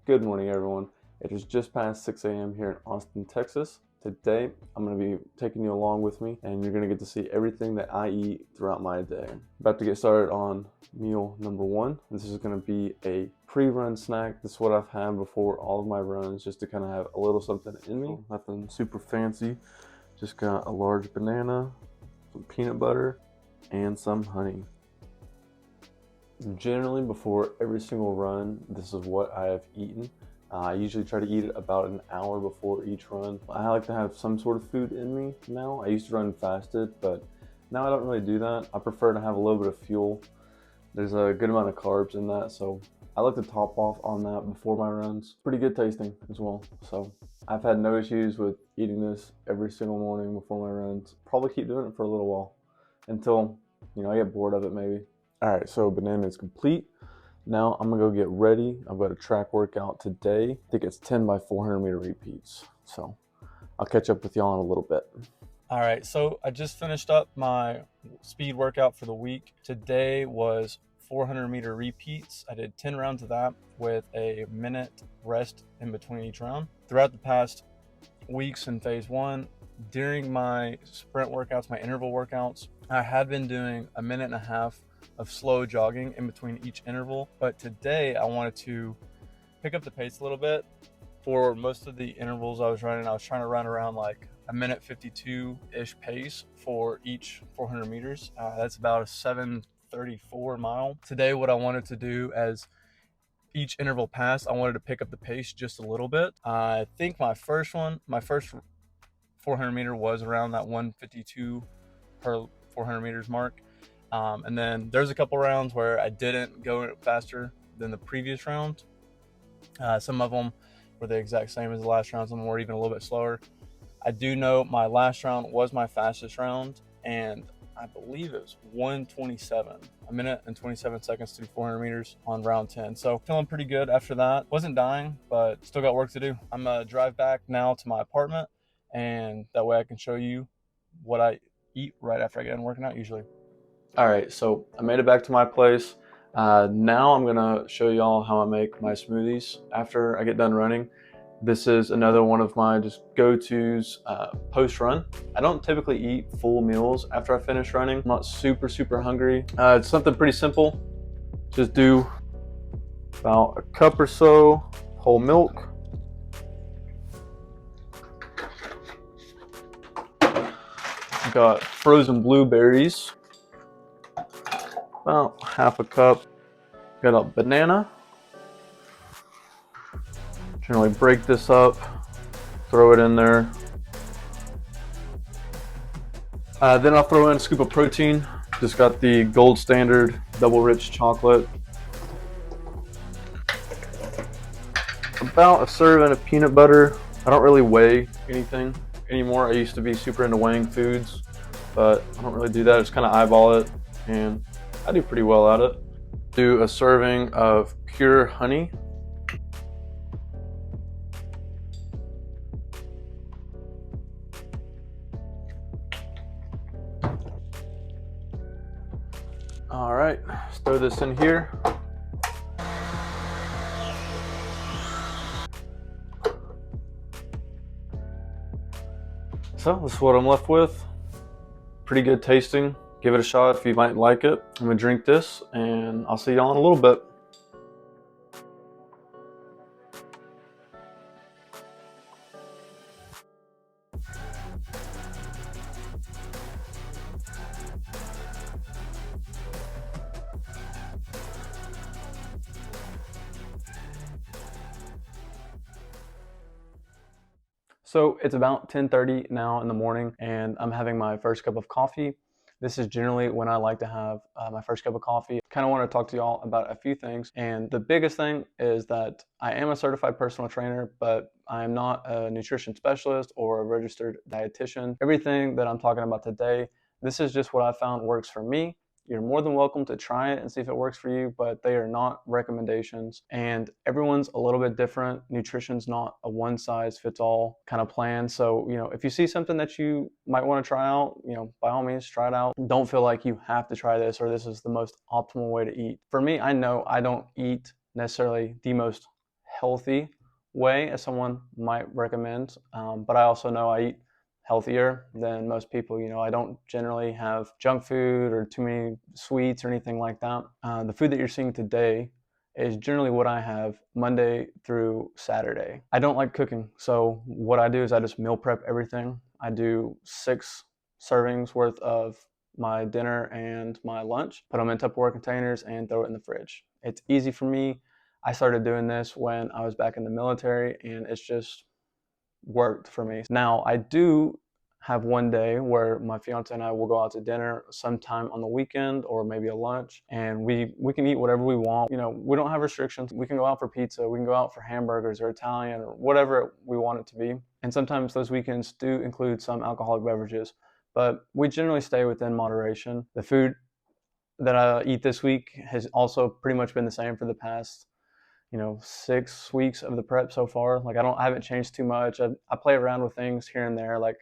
Good morning, everyone. It is just past 6 a.m. here in Austin, Texas. Today, I'm going to be taking you along with me, and you're going to get to see everything that I eat throughout my day. About to get started on meal number one. This is going to be a pre-run snack. This is what I've had before all of my runs, just to kind of have a little something in me. Nothing super fancy. Just got a large banana, some peanut butter, and some honey. Generally, before every single run, this is what I have eaten. I usually try to eat it about an hour before each run. I like to have some sort of food in me now. I used to run fasted, but now I don't really do that. I prefer to have a little bit of fuel. There's a good amount of carbs in that, so I like to top off on that before my runs. Pretty good tasting as well. So I've had no issues with eating this every single morning before my runs. Probably keep doing it for a little while until, I get bored of it maybe. All right, so banana is complete. Now I'm gonna go get ready. I've got a track workout today. I think it's 10 by 400 meter repeats. So I'll catch up with y'all in a little bit. All right, so I just finished up my speed workout for the week. Today was 400 meter repeats. I did 10 rounds of that with a minute rest in between each round. Throughout the past weeks in phase one, during my sprint workouts, my interval workouts, I had been doing a minute and a half of slow jogging in between each interval. But today I wanted to pick up the pace a little bit. For most of the intervals I was trying to run around like a minute 52-ish pace for each 400 meters. That's about a 7:34 mile. Today, what I wanted to do as each interval passed, I wanted to pick up the pace just a little bit. I think my first 400 meter was around that 152 per 400 meters mark. And then there's a couple rounds where I didn't go faster than the previous round. Some of them were the exact same as the last round. Some were even a little bit slower. I do know my last round was my fastest round, and I believe it was 1:27, a minute and 27 seconds to 400 meters on round 10. So feeling pretty good after that. Wasn't dying, but still got work to do. I'm gonna drive back now to my apartment, and that way I can show you what I eat right after I get done working out usually. All right, so I made it back to my place. Now I'm gonna show y'all how I make my smoothies after I get done running. This is another one of my just go-tos post-run. I don't typically eat full meals after I finish running. I'm not super hungry. It's something pretty simple. Just do about a cup or so whole milk. Got frozen blueberries, about half a cup. Got a banana. Generally break this up, throw it in there. Then I'll throw in a scoop of protein. Just got the gold standard double rich chocolate. About a serving of peanut butter. I don't really weigh anything anymore. I used to be super into weighing foods, but I don't really do that. I just kind of eyeball it, and I do pretty well at it. Do a serving of pure honey. All right, let's throw this in here. So this is what I'm left with. Pretty good tasting. Give it a shot if you might like it. I'm gonna drink this, and I'll see y'all in a little bit. So it's about 10:30 now in the morning, and I'm having my first cup of coffee. This is generally when I like to have my first cup of coffee. Kind of want to talk to y'all about a few things. And the biggest thing is that I am a certified personal trainer, but I am not a nutrition specialist or a registered dietitian. Everything that I'm talking about today, this is just what I found works for me. You're more than welcome to try it and see if it works for you, but they are not recommendations. And everyone's a little bit different. Nutrition's not a one size fits all kind of plan. So, if you see something that you might want to try out, by all means, try it out. Don't feel like you have to try this or this is the most optimal way to eat. For me, I know I don't eat necessarily the most healthy way as someone might recommend, but I also know I eat healthier than most people. You know, I don't generally have junk food or too many sweets or anything like that. The food that you're seeing today is generally what I have Monday through Saturday. I don't like cooking, so what I do is I just meal prep everything. I do 6 servings worth of my dinner and my lunch, put them in Tupperware containers and throw it in the fridge. It's easy for me. I started doing this when I was back in the military, and it's just worked for me. Now, I do have one day where my fiance and I will go out to dinner sometime on the weekend or maybe a lunch, and we can eat whatever we want. You know, we don't have restrictions. We can go out for pizza, we can go out for hamburgers or Italian or whatever we want it to be. And sometimes those weekends do include some alcoholic beverages, but we generally stay within moderation. The food that I eat this week has also pretty much been the same for the past 6 weeks of the prep so far. Like I haven't changed too much. I play around with things here and there. Like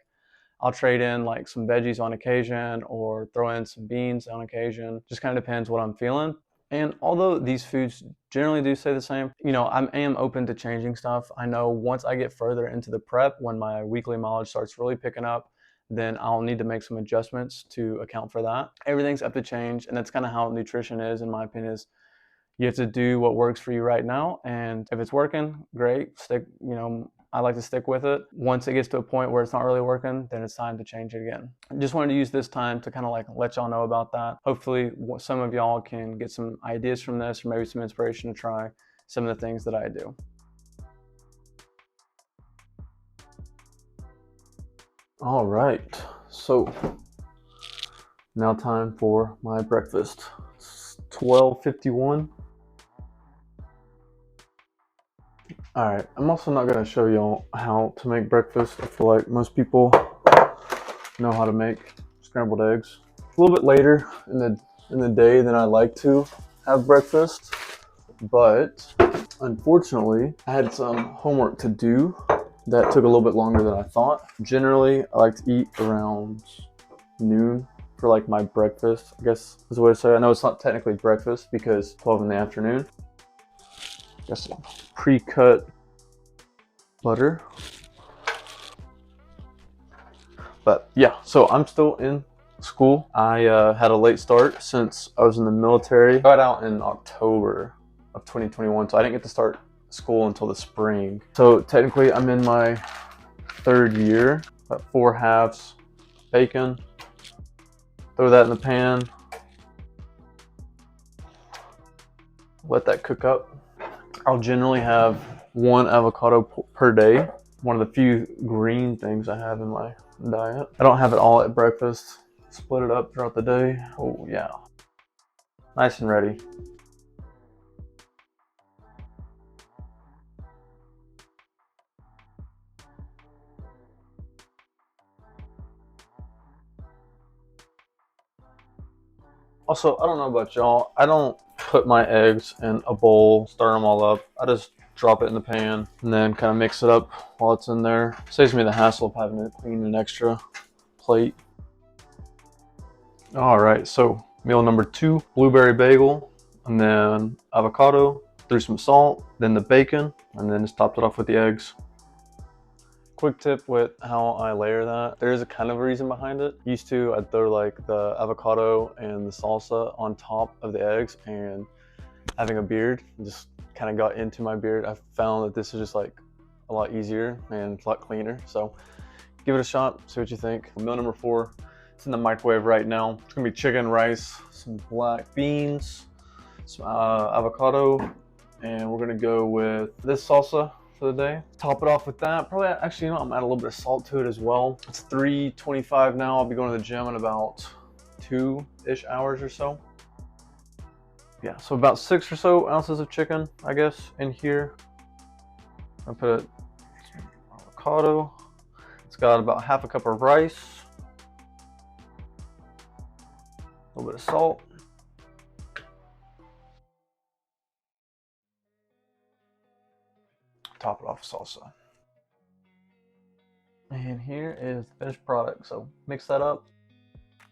I'll trade in like some veggies on occasion or throw in some beans on occasion. Just kind of depends what I'm feeling. And although these foods generally do stay the same, I am open to changing stuff. I know once I get further into the prep, when my weekly mileage starts really picking up, then I'll need to make some adjustments to account for that. Everything's up to change, and that's kind of how nutrition is, in my opinion. Is you have to do what works for you right now, and if it's working, great. I like to stick with it. Once it gets to a point where it's not really working, then it's time to change it again. I just wanted to use this time to kind of like let y'all know about that. Hopefully some of y'all can get some ideas from this, or maybe some inspiration to try some of the things that I do. All right, so now time for my breakfast. It's 12:51. All right, I'm also not gonna show y'all how to make breakfast. I feel like most people know how to make scrambled eggs. A little bit later in the day than I like to have breakfast, but unfortunately, I had some homework to do that took a little bit longer than I thought. Generally, I like to eat around noon for like my breakfast, I guess is the way to say it. I know it's not technically breakfast because 12 in the afternoon. Got some pre-cut butter. But yeah, so I'm still in school. I had a late start since I was in the military. I got out in October of 2021, so I didn't get to start school until the spring. So technically I'm in my 3rd year. About 4 halves bacon. Throw that in the pan. Let that cook up. I'll generally have 1 avocado per day. One of the few green things I have in my diet. I don't have it all at breakfast. Split it up throughout the day. Oh yeah. Nice and ready. Also, I don't know about y'all. I don't put my eggs in a bowl, stir them all up. I just drop it in the pan and then kind of mix it up while it's in there. Saves me the hassle of having to clean an extra plate. All right, so meal number 2, blueberry bagel, and then avocado, threw some salt, then the bacon, and then just topped it off with the eggs. Quick tip with how I layer that. There is a kind of a reason behind it. Used to, I'd throw like the avocado and the salsa on top of the eggs, and having a beard just kind of got into my beard. I found that this is just like a lot easier and a lot cleaner. So give it a shot, see what you think. Meal number 4, it's in the microwave right now. It's gonna be chicken, rice, some black beans, some avocado, and we're gonna go with this salsa for the day. Top it off with that. Probably, actually, I'm gonna add a little bit of salt to it as well. It's 3:25 now. I'll be going to the gym in about 2-ish hours or so. Yeah, so about 6 or so ounces of chicken, I guess, in here. I put some avocado. It's got about half a cup of rice. A little bit of salt. Top it off with salsa. And here is the finished product. So mix that up.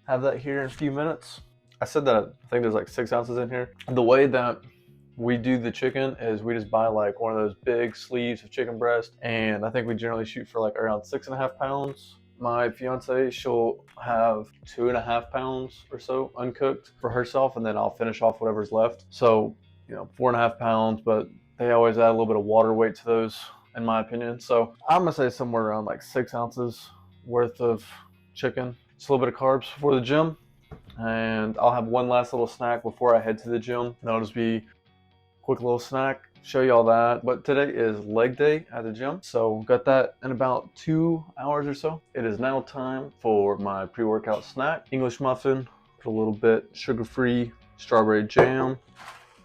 Have that here in a few minutes. I said that I think there's like 6 ounces in here. The way that we do the chicken is we just buy like one of those big sleeves of chicken breast, and I think we generally shoot for like around 6.5 pounds. My fiance, she'll have 2.5 pounds or so uncooked for herself, and then I'll finish off whatever's left. So, 4.5 pounds, but they always add a little bit of water weight to those, in my opinion. So I'm gonna say somewhere around like 6 ounces worth of chicken. It's a little bit of carbs before the gym, and I'll have one last little snack before I head to the gym. That'll just be a quick little snack, show you all that. But today is leg day at the gym, so got that in about 2 hours or so. It is now time for my pre-workout snack. English muffin, put a little bit sugar-free strawberry jam,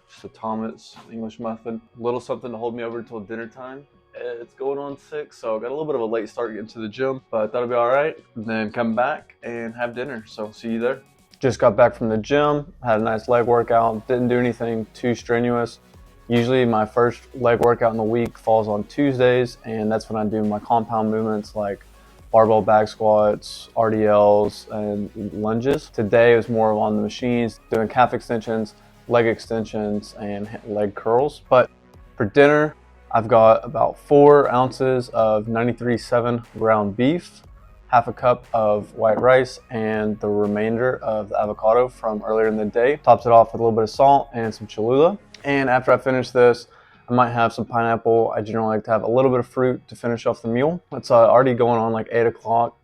just a Thomas English muffin, a little something to hold me over until dinner time. It's going on 6, so I got a little bit of a late start getting to the gym, but that'll be all right. Then come back and have dinner, so see you there. Just got back from the gym, had a nice leg workout, didn't do anything too strenuous. Usually my first leg workout in the week falls on Tuesdays, and that's when I do my compound movements like barbell back squats, RDLs, and lunges. Today was more on the machines, doing calf extensions, leg extensions, and leg curls. But for dinner, I've got about 4 ounces of 93.7 ground beef, half a cup of white rice, and the remainder of the avocado from earlier in the day. Tops it off with a little bit of salt and some Cholula. And after I finish this, I might have some pineapple. I generally like to have a little bit of fruit to finish off the meal. It's already going on like 8 o'clock.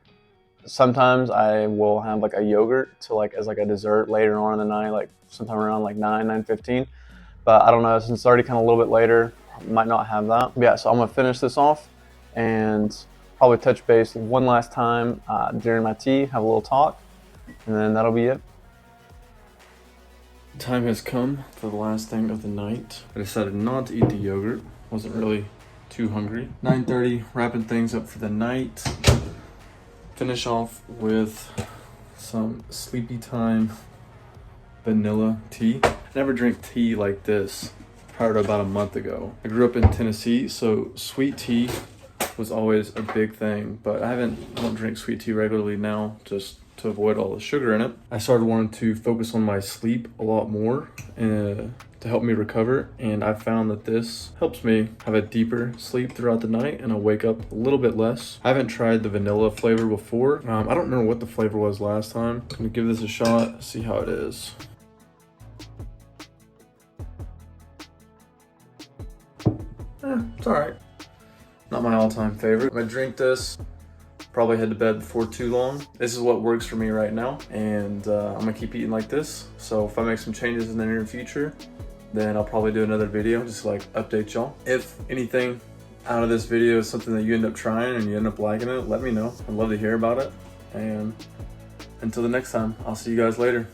Sometimes I will have like a yogurt to as a dessert later on in the night, like sometime around like 9:15. But I don't know, since it's already kind of a little bit later, I might not have that. But yeah, so I'm gonna finish this off and probably touch base one last time during my tea, have a little talk, and then that'll be it. Time has come for the last thing of the night. I decided not to eat the yogurt. Wasn't really too hungry. 9:30, wrapping things up for the night. Finish off with some sleepy time vanilla tea. I never drank tea like this prior to about a month ago. I grew up in Tennessee, so sweet tea was always a big thing, but I don't drink sweet tea regularly now, just to avoid all the sugar in it. I started wanting to focus on my sleep a lot more to help me recover, and I found that this helps me have a deeper sleep throughout the night, and I wake up a little bit less. I haven't tried the vanilla flavor before. I don't remember what the flavor was last time. I'm gonna give this a shot, see how it is. It's all right. Not my all-time favorite. I'm gonna drink this, probably head to bed before too long. This is what works for me right now, and I'm gonna keep eating like this. So if I make some changes in the near future, then I'll probably do another video just to update y'all. If anything out of this video is something that you end up trying and you end up liking it, let me know. I'd love to hear about it. And until the next time, I'll see you guys later.